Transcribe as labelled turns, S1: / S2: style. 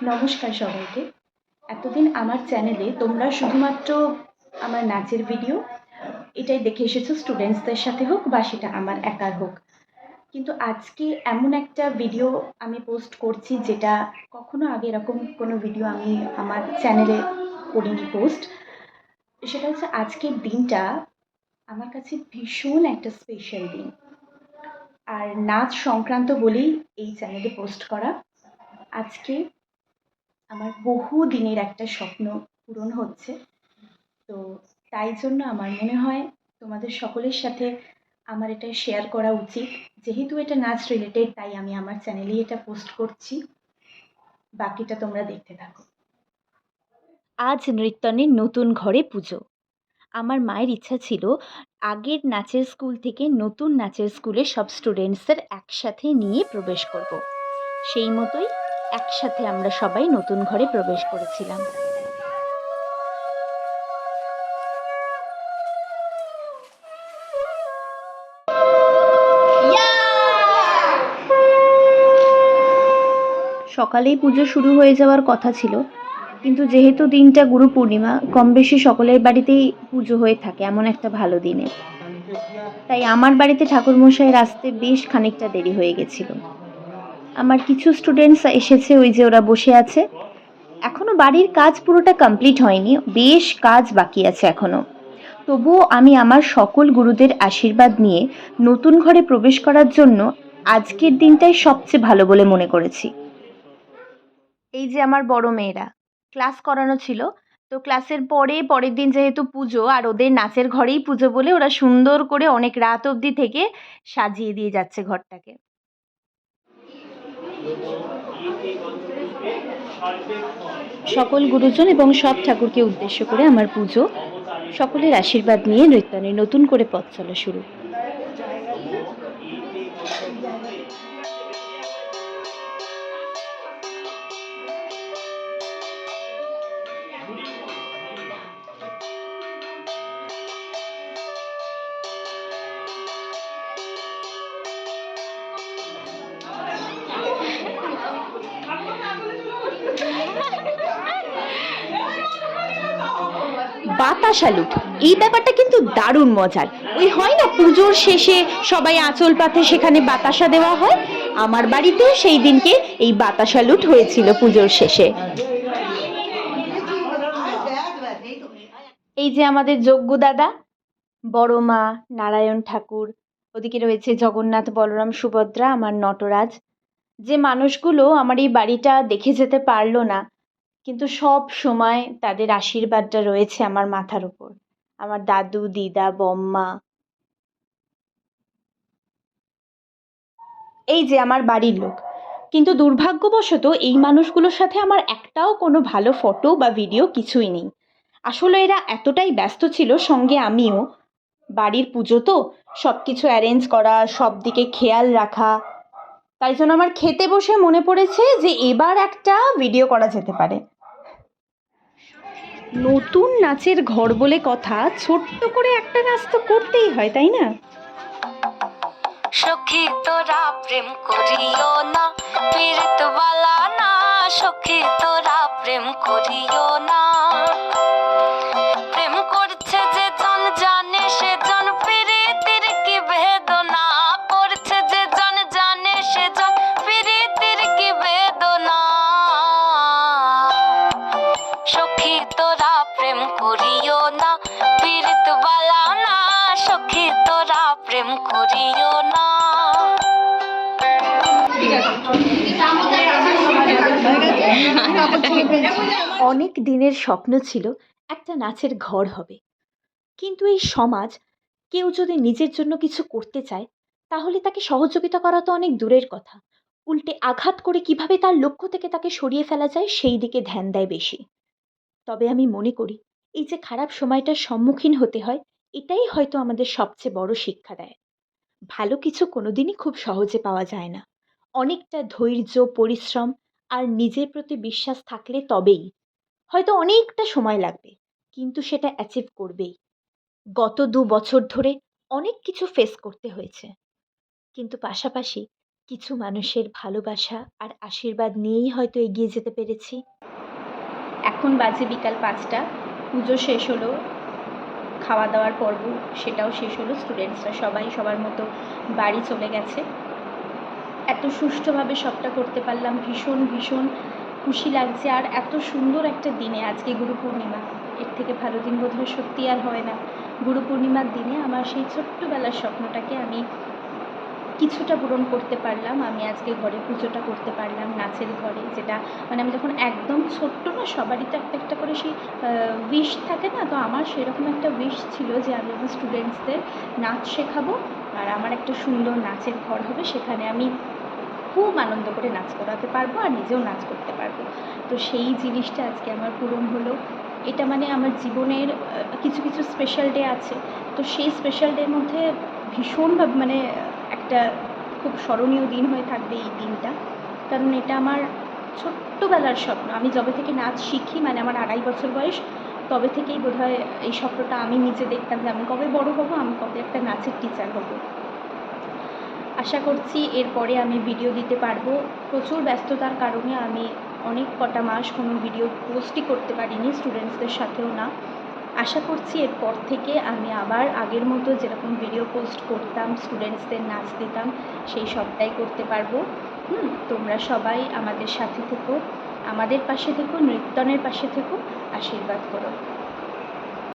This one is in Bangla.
S1: নমস্কার সবাইকে। এতদিন আমার চ্যানেলে তোমরা শুধুমাত্র আমার নাচের ভিডিও এটাই দেখে এসেছো, স্টুডেন্টসদের সাথে হোক বা সেটা আমার একার হোক। কিন্তু আজকে এমন একটা ভিডিও আমি পোস্ট করছি যেটা কখনো আগে এরকম কোনো ভিডিও আমি আমার চ্যানেলে করিনি পোস্ট। সেটা হচ্ছে আজকের দিনটা আমার কাছে ভীষণ একটা স্পেশাল দিন, আর নাচ সংক্রান্ত বলেই এই চ্যানেলে পোস্ট করা। আজকে আমার বহু দিনের একটা স্বপ্ন পূরণ হচ্ছে। তো তাই জন্য আমার মনে হয় তোমাদের সকলের সাথে আমার এটা শেয়ার করা উচিত। যেহেতু এটা নাচ রিলেটেড তাই আমি আমার চ্যানেলেই এটা পোস্ট করছি। বাকিটা তোমরা দেখতে থাকো। আজ নৃত্যনের নতুন ঘরে পুজো। আমার মায়ের ইচ্ছা ছিল আগের নাচের স্কুল থেকে নতুন নাচের স্কুলে সব স্টুডেন্টসদের একসাথে নিয়ে প্রবেশ করব। সেই মতোই একসাথে আমরা সবাই নতুন ঘরে প্রবেশ করেছিলাম। সকালেই পুজো শুরু হয়ে যাওয়ার কথা ছিল, কিন্তু যেহেতু দিনটা গুরু পূর্ণিমা, কম বেশি সকলের বাড়িতেই পুজো হয়ে থাকে এমন একটা ভালো দিনে, তাই আমার বাড়িতে ঠাকুরমশাইয়ের আসতে বেশ খানিকটা দেরি হয়ে গেছিল। আমার কিছু স্টুডেন্টস এসেছে, ওই যে ওরা বসে আছে। এখনো বাড়ির কাজ পুরোটা কমপ্লিট হয়নি, বেশ কাজ বাকি আছে এখনো। তবুও আমি আমার সকল গুরুদের আশীর্বাদ নিয়ে নতুন ঘরে প্রবেশ করার জন্য আজকের দিনটাই সবচেয়ে ভালো বলে মনে করেছি। এই যে আমার বড় মেয়েরা, ক্লাস করানো ছিল, তো ক্লাসের পরের দিন যেহেতু পুজো আর ওদের নাচের ঘরেই পুজো বলে ওরা সুন্দর করে অনেক রাত অবধি থেকে সাজিয়ে দিয়ে যাচ্ছে ঘরটাকে। সকল গুরুজন এবং সব ঠাকুরকে উদ্দেশ্য করে আমার পুজো, সকলের আশীর্বাদ নিয়ে নৃত্যনের নতুন করে পথ চলা শুরু। বাতাসা লুট, এই ব্যাপারটা কিন্তু দারুণ মজার। ওই হয় না পুজোর শেষে সবাই আঁচল পাতে সেখানে বাতাসা দেওয়া হয়, আমার বাড়িতেও সেই দিনকে এই বাতাসা লুট হয়েছিল পুজোর শেষে। এই যে আমাদের যজ্ঞ দাদা, বড় মা, নারায়ণ ঠাকুর, ওদিকে রয়েছে জগন্নাথ, বলরাম, সুভদ্রা, আমার নটরাজ। যে মানুষগুলো আমার এই বাড়িটা দেখে যেতে পারলো না, কিন্তু সব সময় তাদের আশীর্বাদটা রয়েছে আমার মাথার উপর। আমার দাদু, দিদা, বম্মা। এই যে আমার বাড়ির লোক। কিন্তু দুর্ভাগ্যবশত এই মানুষগুলোর সাথে আমার একটাও কোনো ভালো ফটো বা ভিডিও কিছুই নেই। আসলে এরা এতটাই ব্যস্ত ছিল, সঙ্গে আমিও। বাড়ির পুজো তো, সব কিছু অ্যারেঞ্জ করা, সব দিকে খেয়াল রাখা, তাই জন্য আমার খেতে বসে মনে পড়েছে যে এবার একটা ভিডিও করা যেতে পারে। নতুন নাচের ঘর বলে কথা, ছোট্ট করে একটা নাচ তো করতেই হয়, তাই না?
S2: সখী তোরা প্রেম করিও না, পীড়িতওয়ালা না। সখী তোরা প্রেম করিও না, প্রেম করছে যে জন জানে সে জন পীড়িতির কি বেদনা। করছে যে জন জানে সে জন পীড়িতির কি বেদনা। সখী তোরা প্রেম করিও না, পীড়িতওয়ালা না। সখী তোরা প্রেম করিও না।
S1: অনেক দিনের স্বপ্ন ছিল একটা নাচের ঘর হবে, কিন্তু এই সমাজ, কেউ যদি নিজের জন্য কিছু করতে চায় তাহলে তাকে সহযোগিতা করা তো অনেক দূরের কথা, উল্টে আঘাত করে কিভাবে তার লক্ষ্য থেকে তাকে সরিয়ে ফেলা যায় সেই দিকে ধ্যান দেয় বেশি। তবে আমি মনে করি এই যে খারাপ সময়টার সম্মুখীন হতে হয়, এটাই হয়তো আমাদের সবচেয়ে বড় শিক্ষা দেয়। ভালো কিছু কোনোদিনই খুব সহজে পাওয়া যায় না, অনেকটা ধৈর্য, পরিশ্রম আর নিজের প্রতি বিশ্বাস থাকলে তবেই। হয়তো অনেকটা সময় লাগবে, কিন্তু সেটা অ্যাচিভ করবেই। গত 2 বছর ধরে অনেক কিছু ফেস করতে হয়েছে, কিন্তু পাশাপাশি কিছু মানুষের ভালোবাসা আর আশীর্বাদ নিয়েই হয়তো এগিয়ে যেতে পেরেছি। এখন বাজে বিকাল ৫টা, পুজো শেষ হলো, খাওয়া দাওয়ার পর্ব সেটাও শেষ হলো, স্টুডেন্টসরা সবাই সবার মতো বাড়ি চলে গেছে। এত সুষ্ঠুভাবে সবটা করতে পারলাম, ভীষণ ভীষণ খুশি লাগছে। আর এত সুন্দর একটা দিনে, আজকে গুরু পূর্ণিমা, এর থেকে ভালো দিন বোধহয় সত্যি আর হয় না। গুরু পূর্ণিমার দিনে আমার সেই ছোট্টবেলার স্বপ্নটাকে আমি কিছুটা পূরণ করতে পারলাম। আমি আজকে ঘরে পুজোটা করতে পারলাম, নাচের ঘরে, যেটা মানে আমি যখন একদম ছোট্ট না, সবারই তো একটা একটা করে সেই উইশ থাকে না, তো আমার সেরকম একটা উইশ ছিল যে আমি আমার স্টুডেন্টসদের নাচ শেখাবো আর আমার একটা সুন্দর নাচের ঘর হবে, সেখানে আমি খুব আনন্দ করে নাচ করাতে পারবো আর নিজেও নাচ করতে পারবো। তো সেই জিনিসটা আজকে আমার পূরণ হলো। এটা মানে আমার জীবনের কিছু কিছু স্পেশাল ডে আছে, তো সেই স্পেশাল ডের মধ্যে ভীষণভাবে মানে একটা খুব স্মরণীয় দিন হয়ে থাকবে এই দিনটা। কারণ এটা আমার ছোট্টবেলার স্বপ্ন। আমি যবে থেকে নাচ শিখি, মানে আমার ২.৫ বছর বয়স, তবে থেকেই বোধহয় এই স্বপ্নটা আমি নিজে দেখতাম যে আমি কবে বড় হব, আমি কবে একটা নাচের টিচার হব। আশা করছি এরপরে আমি ভিডিও দিতে পারবো। প্রচুর ব্যস্ততার কারণে আমি অনেক কটা মাস কোনো ভিডিও পোস্টই করতে পারিনি, স্টুডেন্টসদের সাথেও না। আশা করছি এরপর থেকে আমি আবার আগের মতো যেরকম ভিডিও পোস্ট করতাম, স্টুডেন্টসদের নাচ দিতাম, সেই সবটাই করতে পারবো। তোমরা সবাই আমাদের সাথে থেকো, আমাদের পাশে থেকো, নৃত্যনের পাশে থেকো, আশীর্বাদ করো।